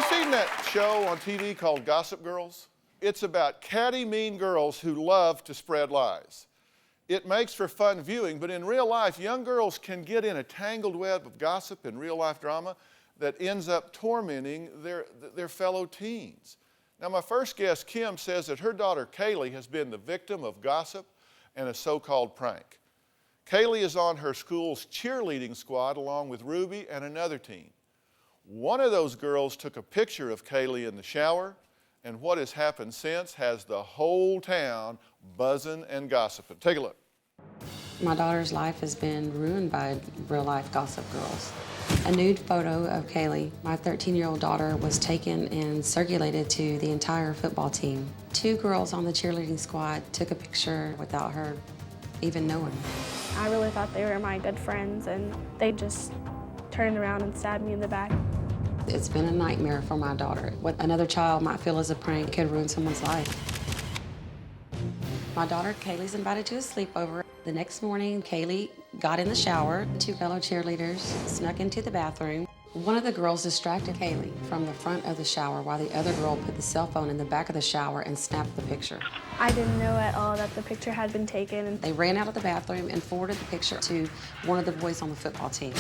seen that show on TV called Gossip Girls? It's about catty, mean girls who love to spread lies. It makes for fun viewing, but in real life, young girls can get in a tangled web of gossip and real-life drama that ends up tormenting their fellow teens. Now, my first guest, Kim, says that her daughter, Kaylee, has been the victim of gossip and a so-called prank. Kaylee is on her school's cheerleading squad along with Ruby and another teen. One of those girls took a picture of Kaylee in the shower, and what has happened since has the whole town buzzing and gossiping. Take a look. My daughter's life has been ruined by real-life gossip girls. A nude photo of Kaylee, my 13-year-old daughter, was taken and circulated to the entire football team. 2 girls on the cheerleading squad took a picture without her even knowing. I really thought they were my good friends, and they just turned around and stabbed me in the back. It's been a nightmare for my daughter. What another child might feel as a prank could ruin someone's life. My daughter, Kaylee's invited to a sleepover. The next morning, Kaylee got in the shower. 2 fellow cheerleaders snuck into the bathroom. One of the girls distracted Kaylee from the front of the shower while the other girl put the cell phone in the back of the shower and snapped the picture. I didn't know at all that the picture had been taken. They ran out of the bathroom and forwarded the picture to one of the boys on the football team.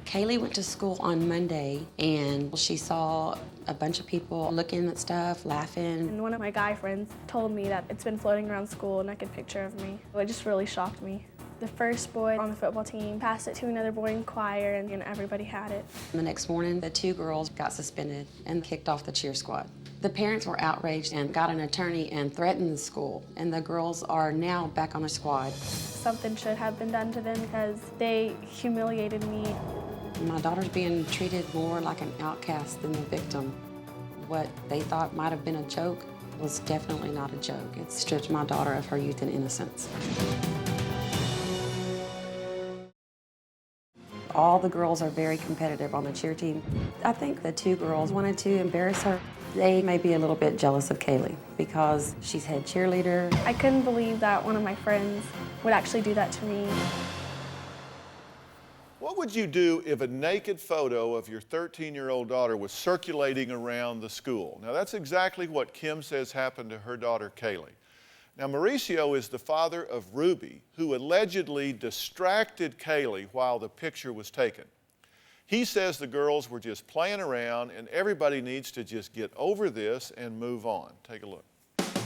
Kaylee went to school on Monday, and she saw a bunch of people looking at stuff, laughing. And one of my guy friends told me that it's been floating around school, a naked picture of me. It just really shocked me. The first boy on the football team passed it to another boy in choir, and everybody had it. The next morning, the 2 girls got suspended and kicked off the cheer squad. The parents were outraged and got an attorney and threatened the school, and the girls are now back on the squad. Something should have been done to them because they humiliated me. My daughter's being treated more like an outcast than the victim. What they thought might have been a joke was definitely not a joke. It stripped my daughter of her youth and innocence. All the girls are very competitive on the cheer team. I think the 2 girls wanted to embarrass her. They may be a little bit jealous of Kaylee because she's head cheerleader. I couldn't believe that one of my friends would actually do that to me. What would you do if a naked photo of your 13-year-old daughter was circulating around the school? Now, that's exactly what Kim says happened to her daughter, Kaylee. Now, Mauricio is the father of Ruby, who allegedly distracted Kaylee while the picture was taken. He says the girls were just playing around, and everybody needs to just get over this and move on. Take a look.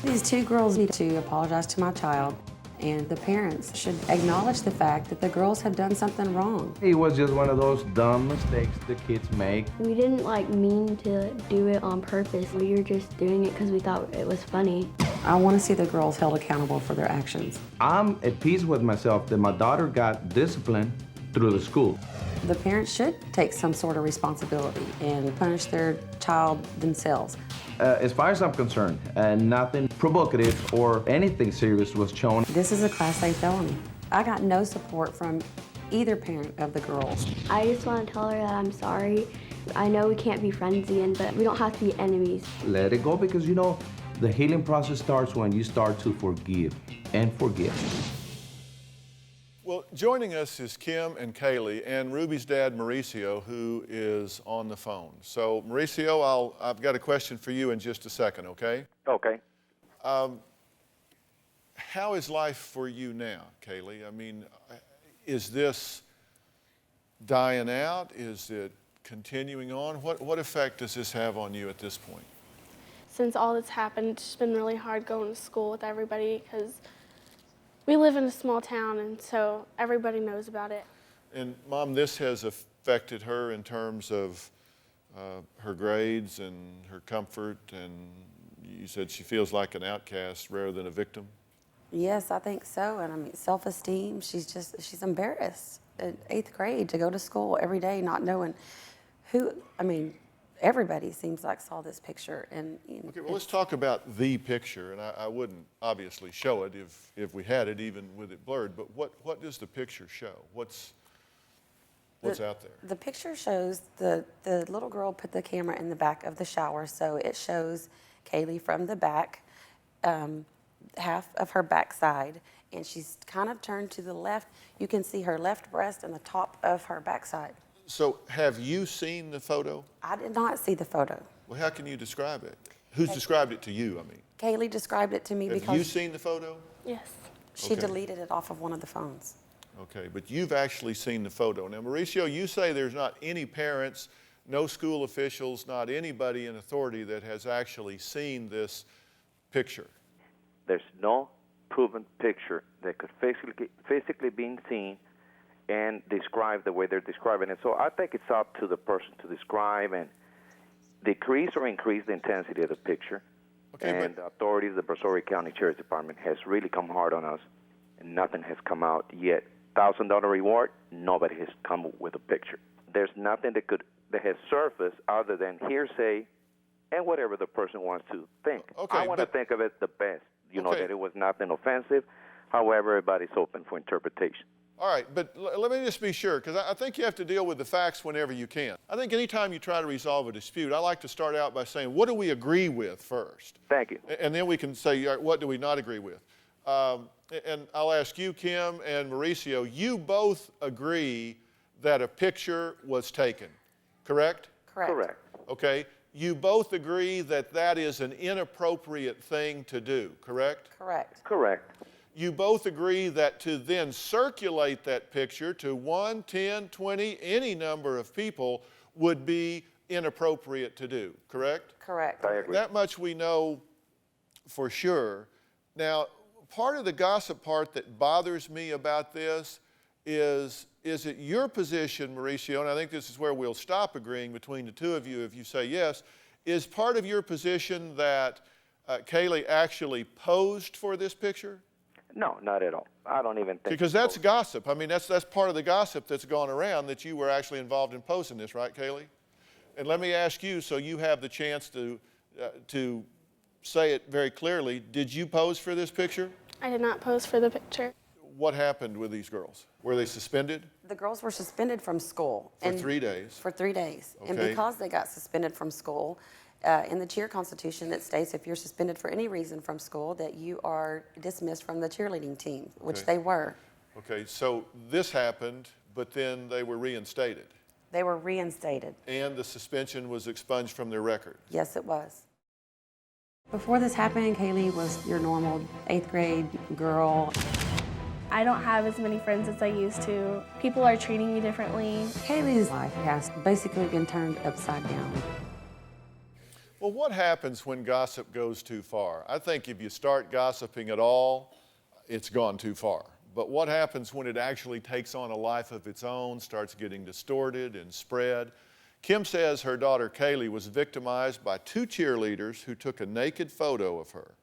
These 2 girls need to apologize to my child, and the parents should acknowledge the fact that the girls have done something wrong. It was just one of those dumb mistakes the kids make. We didn't mean to do it on purpose. We were just doing it because we thought it was funny. I want to see the girls held accountable for their actions. I'm at peace with myself that my daughter got disciplined through the school. The parents should take some sort of responsibility and punish their child themselves. As far as I'm concerned, nothing provocative or anything serious was shown. This is a Class A felony. I got no support from either parent of the girls. I just want to tell her that I'm sorry. I know we can't be friends again, but we don't have to be enemies. Let it go because, the healing process starts when you start to forgive and forgive. Well, joining us is Kim and Kaylee and Ruby's dad, Mauricio, who is on the phone. So, Mauricio, I've got a question for you in just a second, okay? Okay. How is life for you now, Kaylee? I mean, is this dying out? Is it continuing on? What effect does this have on you at this point? Since all this happened, it's just been really hard going to school with everybody because we live in a small town, and so everybody knows about it. And Mom, this has affected her in terms of her grades and her comfort, and you said she feels like an outcast rather than a victim? Yes, I think so. And I mean, self-esteem, she's embarrassed at 8th grade to go to school every day not knowing who, everybody seems like saw this picture. And okay, well, let's talk about the picture, and I wouldn't obviously show it if we had it, even with it blurred, but what does the picture show? What's out there? The picture shows the little girl put the camera in the back of the shower, so it shows Kaylee from the back, half of her backside, and she's kind of turned to the left. You can see her left breast and the top of her backside. So have you seen the photo? I did not see the photo. Well, how can you describe it? Who's described it to you, I mean? Kaylee described it to me Have because you seen the photo? Yes. she Okay. deleted it off of one of the phones. Okay, but you've actually seen the photo. Now, Mauricio, you say there's not any parents, no school officials, not anybody in authority that has actually seen this picture. There's no proven picture that could physically be seen and described the way they're describing it. So I think it's up to the person to describe and decrease or increase the intensity of the picture. Okay, And the authorities, the Brazoria County Sheriff's Department, has really come hard on us, and nothing has come out yet. $1,000 reward, nobody has come with a picture. There's nothing that has surfaced other than hearsay and whatever the person wants to think. Okay, I want to but- think of it the best, know, Okay. that it was nothing offensive. However, everybody's open for interpretation. All right, but let me just be sure, because I think you have to deal with the facts whenever you can. I think anytime you try to resolve a dispute, I like to start out by saying, what do we agree with first? Thank you. And then we can say, all right, what do we not agree with? And I'll ask you, Kim and Mauricio, you both agree that a picture was taken, correct? Correct. Correct. Okay. You both agree that that is an inappropriate thing to do, correct? Correct. Correct. You both agree that to then circulate that picture to 1, 10, 20, any number of people would be inappropriate to do, correct? Correct. I agree. That much we know for sure. Now, part of the gossip part that bothers me about this is it your position, Mauricio, and I think this is where we'll stop agreeing between the two of you if you say yes, is part of your position that Kaylee actually posed for this picture? No, not at all. I don't even think. Because that's gossip. I mean, that's part of the gossip that's gone around, that you were actually involved in posting this, right, Kaylee? And let me ask you, so you have the chance to say it very clearly, did you pose for this picture? I did not pose for the picture. What happened with these girls? Were they suspended The girls were suspended from school. for 3 days? For 3 days. And Okay. because they got suspended from school, in the cheer constitution, it states if you're suspended for any reason from school, that you are dismissed from the cheerleading team, which Okay. they were. Okay, so this happened, but then they were reinstated, They were reinstated. and the suspension was expunged from their record. Yes, it was. Before this happened, Kaylee was your normal 8th grade girl. I don't have as many friends as I used to. People are treating me differently. Kaylee's life has basically been turned upside down. Well, what happens when gossip goes too far? I think if you start gossiping at all, it's gone too far. But what happens when it actually takes on a life of its own, starts getting distorted and spread? Kim says her daughter Kaylee was victimized by 2 cheerleaders who took a naked photo of her.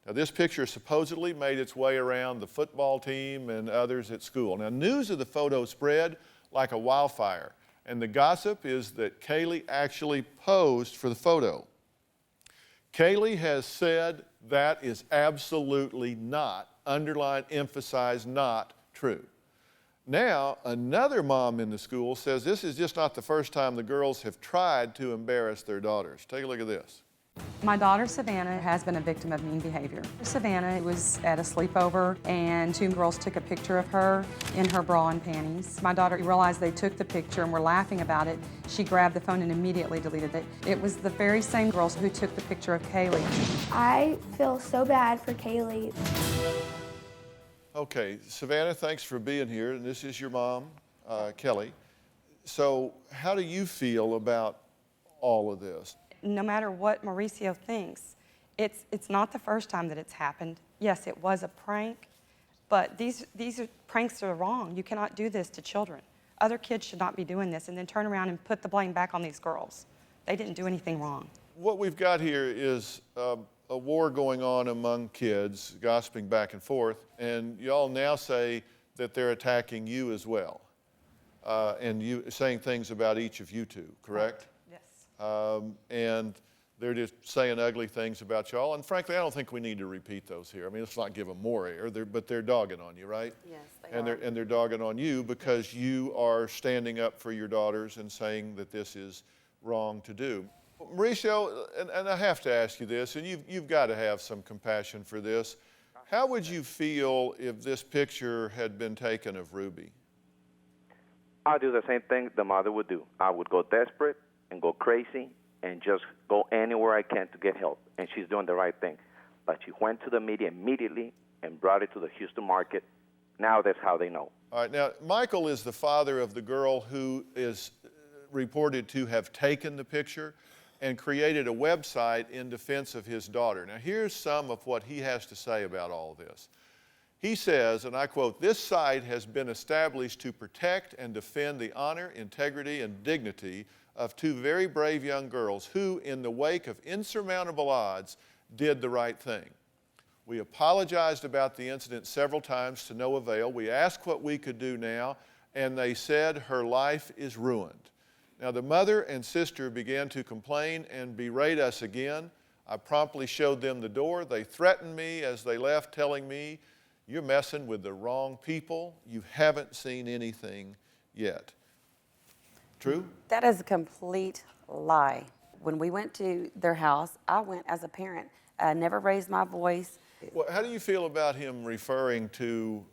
Now, this picture supposedly made its way around the football team and others at school. Now, news of the photo spread like a wildfire, and the gossip is that Kaylee actually posed for the photo. Kaylee has said that is absolutely not, underline, emphasize, not true. Now, another mom in the school says this is just not the first time the girls have tried to embarrass their daughters. Take a look at this. My daughter, Savannah, has been a victim of mean behavior. Savannah was at a sleepover, and 2 girls took a picture of her in her bra and panties. My daughter realized they took the picture and were laughing about it. She grabbed the phone and immediately deleted it. It was the very same girls who took the picture of Kaylee. I feel so bad for Kaylee. Okay, Savannah, thanks for being here. And this is your mom, Kelly. So how do you feel about all of this? No matter what Mauricio thinks, it's not the first time that it's happened. Yes, it was a prank, but these pranks are wrong. You cannot do this to children. Other kids should not be doing this and then turn around and put the blame back on these girls. They didn't do anything wrong. What we've got here is a war going on among kids, gossiping back and forth, and y'all now say that they're attacking you as well, and you saying things about each of you two, correct? Yes. And they're just saying ugly things about y'all, and frankly, I don't think we need to repeat those here. I mean, let's not give them more air, but they're dogging on you, right? Yes, they are. And they're dogging on you because you are standing up for your daughters and saying that this is wrong to do. Mauricio, and I have to ask you this, and you've got to have some compassion for this. How would you feel if this picture had been taken of Ruby? I'll do the same thing the mother would do. I would go desperate and go crazy and just go anywhere I can to get help. And she's doing the right thing. But she went to the media immediately and brought it to the Houston market. Now that's how they know. All right, now, Michael is the father of the girl who is reported to have taken the picture and created a website in defense of his daughter. Now, here's some of what he has to say about all this. He says, and I quote, "This site has been established to protect and defend the honor, integrity, and dignity of two very brave young girls who, in the wake of insurmountable odds, did the right thing. We apologized about the incident several times to no avail. We asked what we could do now, and they said her life is ruined." Now, the mother and sister began to complain and berate us again. I promptly showed them the door. They threatened me as they left, telling me, "You're messing with the wrong people. You haven't seen anything yet." True? That is a complete lie. When we went to their house, I went as a parent. I never raised my voice. Well, how do you feel about him referring to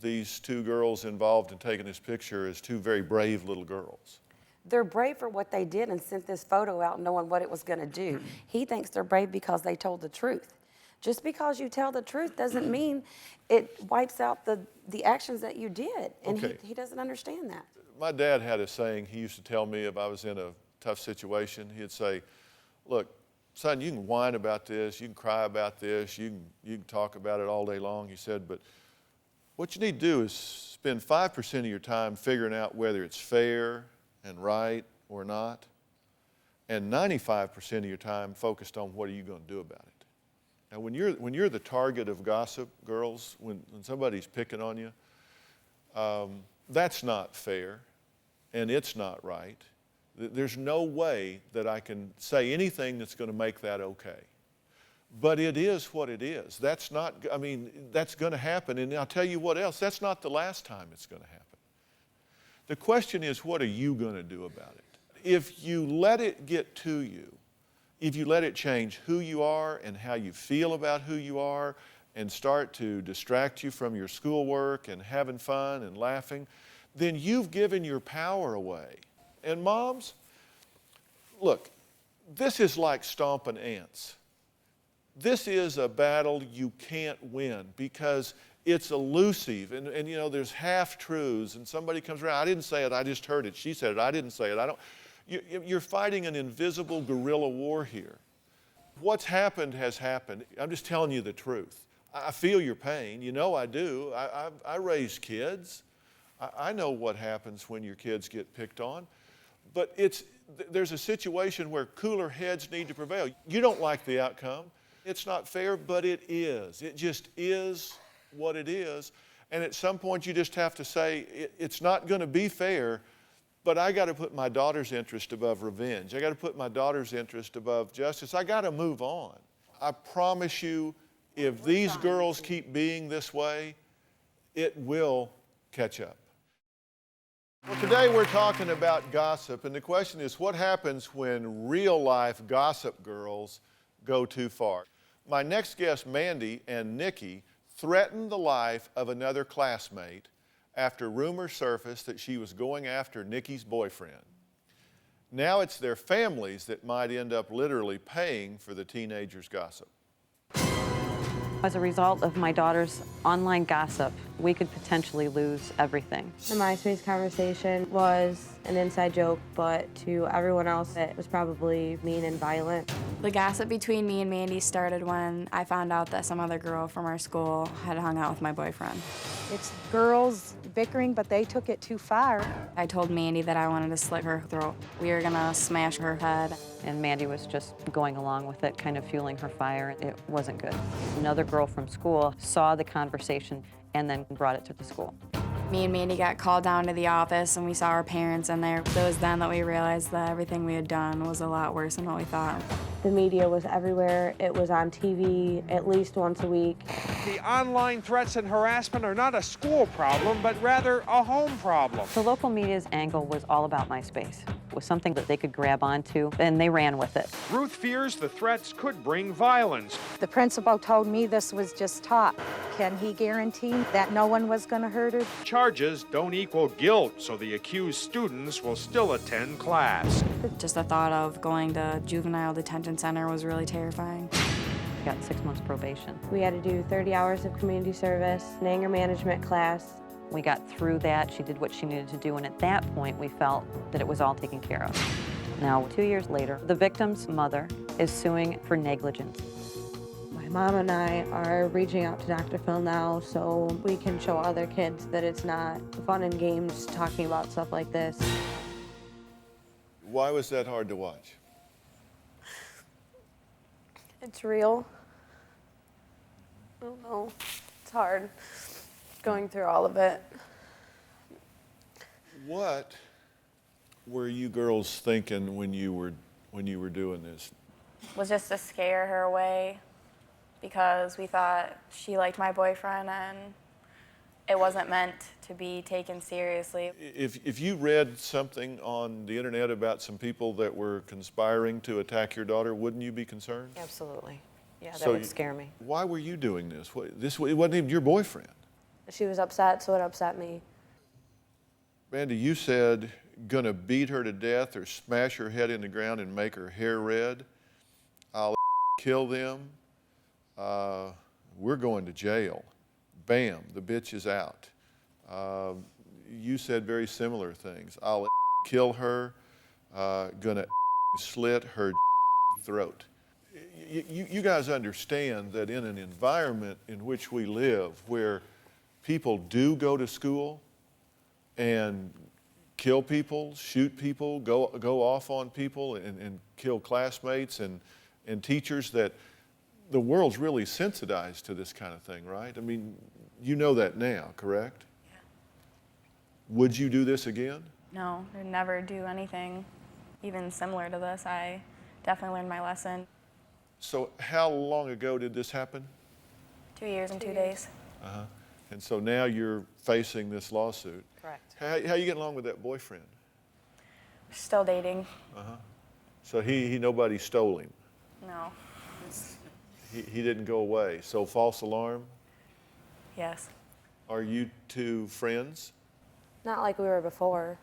these two girls involved in taking this picture as two very brave little girls? They're brave for what they did and sent this photo out knowing what it was going to do. He thinks they're brave because they told the truth. Just because you tell the truth doesn't mean it wipes out the actions that you did. And Okay. he doesn't understand that. My dad had a saying he used to tell me if I was in a tough situation. He'd say, "Look, son, you can whine about this, you can cry about this, you can talk about it all day long," he said, "but what you need to do is spend 5% of your time figuring out whether it's fair and right or not, and 95% of your time focused on what are you going to do about it." Now, when you're the target of gossip, girls, when somebody's picking on you, that's not fair, and it's not right. There's no way that I can say anything that's going to make that okay. But it is what it is. That's not, I mean, that's going to happen. And I'll tell you what else, that's not the last time it's going to happen. The question is, what are you going to do about it? If you let it get to you, if you let it change who you are and how you feel about who you are and start to distract you from your schoolwork and having fun and laughing, then you've given your power away. And moms, look, this is like stomping ants. This is a battle you can't win because it's elusive and you know, there's half-truths and somebody comes around, "I didn't say it, I just heard it. She said it, I didn't say it. You're fighting an invisible guerrilla war here. What's happened has happened. I'm just telling you the truth. I feel your pain. You know I do. I raise kids. I know what happens when your kids get picked on. But there's a situation where cooler heads need to prevail. You don't like the outcome. It's not fair, but it is. It just is what it is. And at some point you just have to say, it's not going to be fair, but I got to put my daughter's interest above revenge. I got to put my daughter's interest above justice. I got to move on. I promise you, if these girls keep being this way, it will catch up. Well, today we're talking about gossip, and the question is, what happens when real-life gossip girls go too far? My next guests, Mandy and Nikki, threatened the life of another classmate after rumors surfaced that she was going after Nikki's boyfriend. Now it's their families that might end up literally paying for the teenagers' gossip. As a result of my daughter's online gossip, we could potentially lose everything. The MySpace conversation was an inside joke, but to everyone else, it was probably mean and violent. The gossip between me and Mandy started when I found out that some other girl from our school had hung out with my boyfriend. It's girls bickering, but they took it too far. I told Mandy that I wanted to slit her throat. We were gonna smash her head. And Mandy was just going along with it, kind of fueling her fire. It wasn't good. Another girl from school saw the conversation and then brought it to the school. Me and Mandy got called down to the office and we saw our parents in there. It was then that we realized that everything we had done was a lot worse than what we thought. The media was everywhere. It was on TV at least once a week. The online threats and harassment are not a school problem, but rather a home problem. The local media's angle was all about MySpace. It was something that they could grab onto, and they ran with it. Ruth fears the threats could bring violence. The principal told me this was just talk. Can he guarantee that no one was going to hurt her? Charges don't equal guilt, so the accused students will still attend class. Just the thought of going to juvenile detention center was really terrifying. Got 6 months probation. We had to do 30 hours of community service, an anger management class. We got through that. She did what she needed to do, and at that point, we felt that it was all taken care of. Now, 2 years later, the victim's mother is suing for negligence. My mom and I are reaching out to DrPhil now so we can show other kids that it's not fun and games talking about stuff like this. Why was that hard to watch? It's real. I don't know. It's hard going through all of it. What were you girls thinking when you were doing this? Was just to scare her away because we thought she liked my boyfriend and it wasn't meant to be taken seriously. If you read something on the internet about some people that were conspiring to attack your daughter, wouldn't you be concerned? Absolutely. Yeah, that would scare me. Why were you doing this? It wasn't even your boyfriend. She was upset, so it upset me. Randy, you said gonna beat her to death or smash her head in the ground and make her hair red. I'll kill them. We're going to jail. Bam, the bitch is out. You said very similar things. I'll kill her, gonna slit her throat. You guys understand that in an environment in which we live, where people do go to school and kill people, shoot people, go off on people and kill classmates and teachers, that the world's really sensitized to this kind of thing, right? I mean, you know that now, correct? Yeah. Would you do this again? No, I'd never do anything even similar to this. I definitely learned my lesson. So how long ago did this happen? 2 years and 2 days. Uh-huh. And so now you're facing this lawsuit. Correct. How you getting along with that boyfriend? Still dating. Uh-huh. So nobody stole him? No. He didn't go away. So false alarm? Yes. Are you two friends? Not like we were before.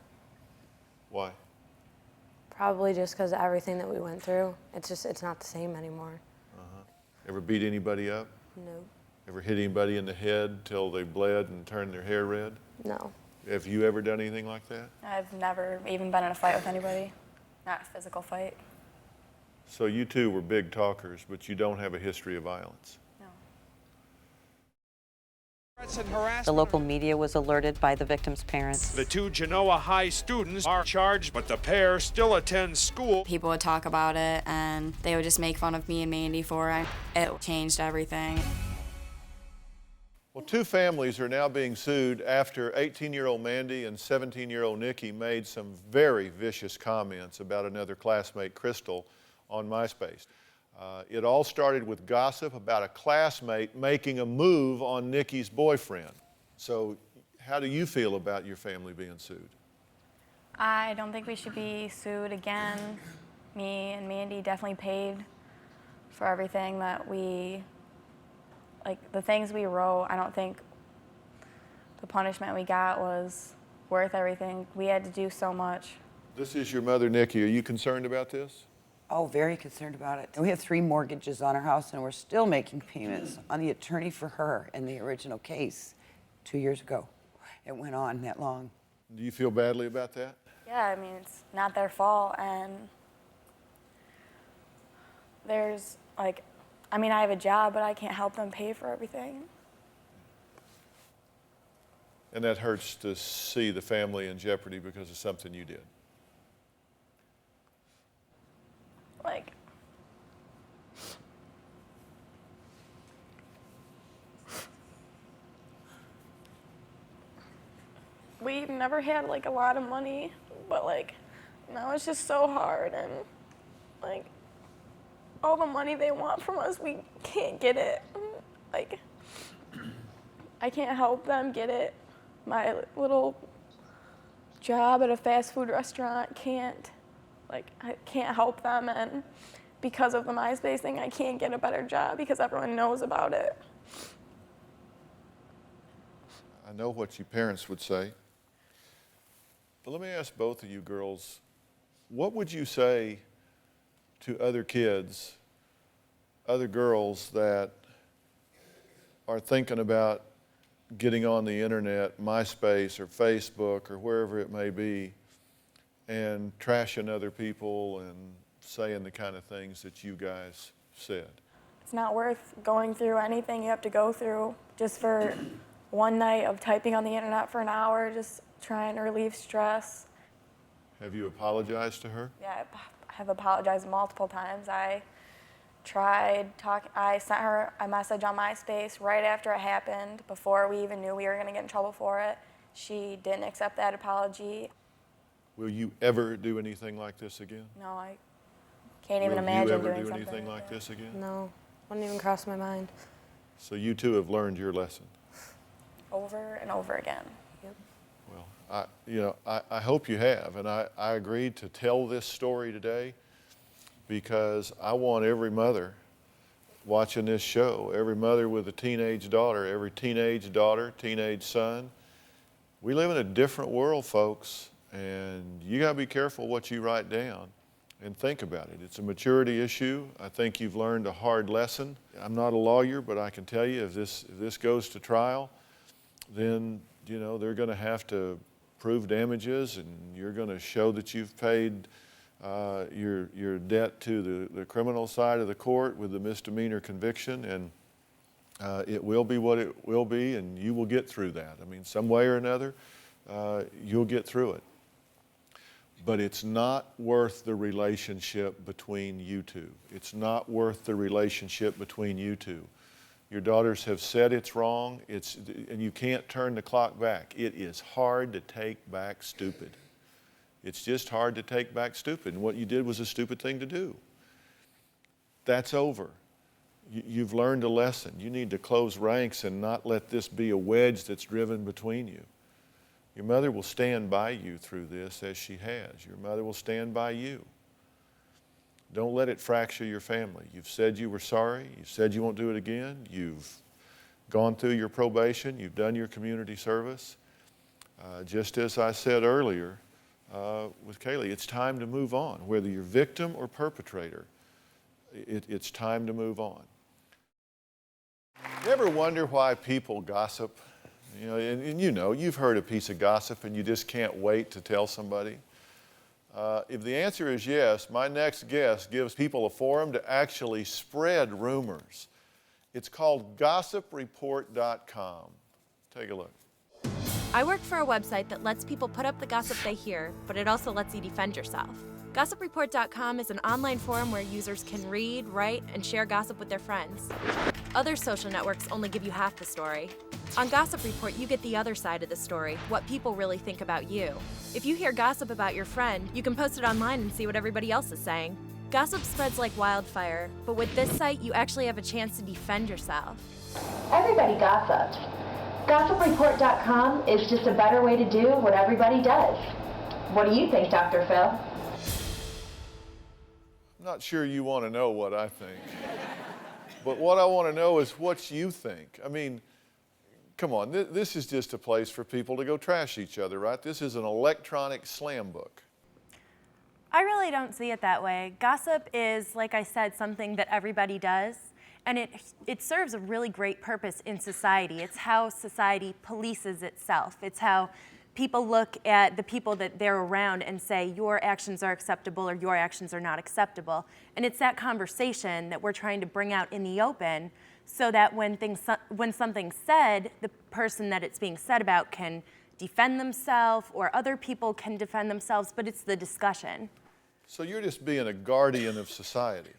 Why? Probably just because of everything that we went through. It's not the same anymore. Uh-huh. Ever beat anybody up? No. Ever hit anybody in the head till they bled and turned their hair red? No. Have you ever done anything like that? I've never even been in a fight with anybody. Not a physical fight. So you two were big talkers, but you don't have a history of violence. No. The local media was alerted by the victim's parents. The two Genoa High students are charged, but the pair still attend school. People would talk about it, and they would just make fun of me and Mandy for it. It changed everything. Well, two families are now being sued after 18-year-old Mandy and 17-year-old Nikki made some very vicious comments about another classmate, Crystal, on MySpace. It all started with gossip about a classmate making a move on Nikki's boyfriend. So how do you feel about your family being sued? I don't think we should be sued again. Me and Mandy definitely paid for everything that the things we wrote. I don't think the punishment we got was worth everything. We had to do so much. This is your mother, Nikki. Are you concerned about this? Oh, very concerned about it. We have 3 mortgages on our house, and we're still making payments on the attorney for her in the original case 2 years ago. It went on that long. Do you feel badly about that? Yeah, I mean, it's not their fault, and there's I have a job, but I can't help them pay for everything. And that hurts to see the family in jeopardy because of something you did. We never had a lot of money, but now it's just so hard, and all the money they want from us, we can't get it. I can't help them get it. My little job at a fast food restaurant I can't help them, and because of the MySpace thing, I can't get a better job because everyone knows about it. I know what you parents would say. But let me ask both of you girls, what would you say to other kids, other girls that are thinking about getting on the internet, MySpace or Facebook or wherever it may be, and trashing other people and saying the kind of things that you guys said? It's not worth going through anything you have to go through just for one night of typing on the internet for an hour, just trying to relieve stress. Have you apologized to her? Yeah, I have apologized multiple times. I tried talking, I sent her a message on MySpace right after it happened, before we even knew we were gonna get in trouble for it. She didn't accept that apology. Will you ever do anything like this again? No, I can't even imagine doing something. Will you ever do anything like this again? No, wouldn't even cross my mind. So you two have learned your lesson. Over and over again. Yep. Well, I hope you have, and I agreed to tell this story today because I want every mother watching this show, every mother with a teenage daughter, every teenage daughter, teenage son. We live in a different world, folks, and you gotta be careful what you write down and think about it. It's a maturity issue. I think you've learned a hard lesson. I'm not a lawyer, but I can tell you if this goes to trial, then they're going to have to prove damages, and you're going to show that you've paid your debt to the criminal side of the court with the misdemeanor conviction, and it will be what it will be, and you will get through that. I mean, some way or another, you'll get through it. But it's not worth the relationship between you two. It's not worth the relationship between you two. Your daughters have said it's wrong, and you can't turn the clock back. It is hard to take back stupid. It's just hard to take back stupid, and what you did was a stupid thing to do. That's over. You've learned a lesson. You need to close ranks and not let this be a wedge that's driven between you. Your mother will stand by you through this, as she has. Your mother will stand by you. Don't let it fracture your family. You've said you were sorry. You said you won't do it again. You've gone through your probation. You've done your community service. Just as I said earlier with Kaylee, it's time to move on. Whether you're victim or perpetrator, it's time to move on. You ever wonder why people gossip? You've heard a piece of gossip and you just can't wait to tell somebody. If the answer is yes, my next guest gives people a forum to actually spread rumors. It's called GossipReport.com. Take a look. I work for a website that lets people put up the gossip they hear, but it also lets you defend yourself. GossipReport.com is an online forum where users can read, write, and share gossip with their friends. Other social networks only give you half the story. On Gossip Report, you get the other side of the story, what people really think about you. If you hear gossip about your friend, you can post it online and see what everybody else is saying. Gossip spreads like wildfire, but with this site, you actually have a chance to defend yourself. Everybody gossips. GossipReport.com is just a better way to do what everybody does. What do you think, Dr. Phil? I'm not sure you want to know what I think. But what I want to know is what you think. I mean, come on, this is just a place for people to go trash each other, right? This is an electronic slam book. I really don't see it that way. Gossip is, like I said, something that everybody does, and it serves a really great purpose in society. It's how society polices itself. It's how people look at the people that they're around and say, your actions are acceptable or your actions are not acceptable. And it's that conversation that we're trying to bring out in the open so that when something's said, the person that it's being said about can defend themselves or other people can defend themselves, but it's the discussion. So you're just being a guardian of society.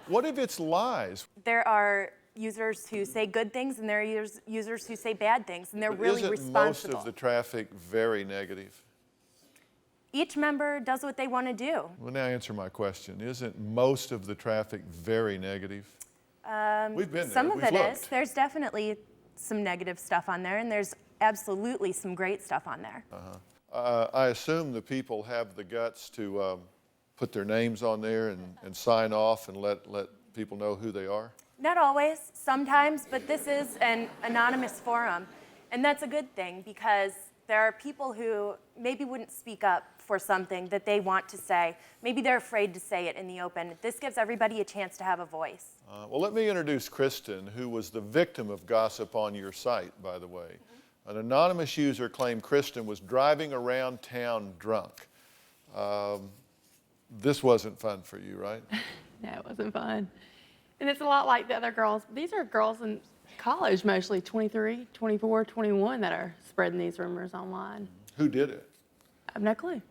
What if it's lies? There are users who say good things and there are users who say bad things, and they're really responsible. Isn't most of the traffic very negative? Each member does what they want to do. Well, now answer my question. Isn't most of the traffic very negative? We've been there. Some of We've it looked. is. There's definitely some negative stuff on there, and there's absolutely some great stuff on there. I assume the people have the guts to put their names on there and sign off and let people know who they are? Not always, sometimes, but this is an anonymous forum. And that's a good thing because there are people who maybe wouldn't speak up for something that they want to say. Maybe they're afraid to say it in the open. This gives everybody a chance to have a voice. Well, let me introduce Kristen, who was the victim of gossip on your site, by the way. An anonymous user claimed Kristen was driving around town drunk. This wasn't fun for you, right? No, it wasn't fun. And it's a lot like the other girls. These are girls in college, mostly 23, 24, 21, that are spreading these rumors online. Who did it? I have no clue.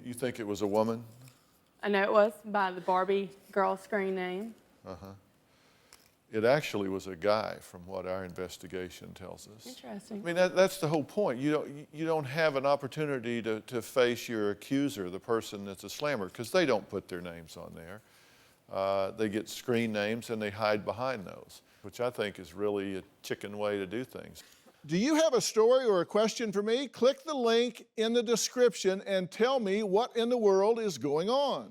You think it was a woman? I know it was by the Barbie girl screen name. Uh-huh. It actually was a guy, from what our investigation tells us. Interesting. I mean, that's the whole point. You don't have an opportunity to face your accuser, the person that's a slammer, because they don't put their names on there. They get screen names and they hide behind those, which I think is really a chicken way to do things. Do you have a story or a question for me? Click the link in the description and tell me what in the world is going on.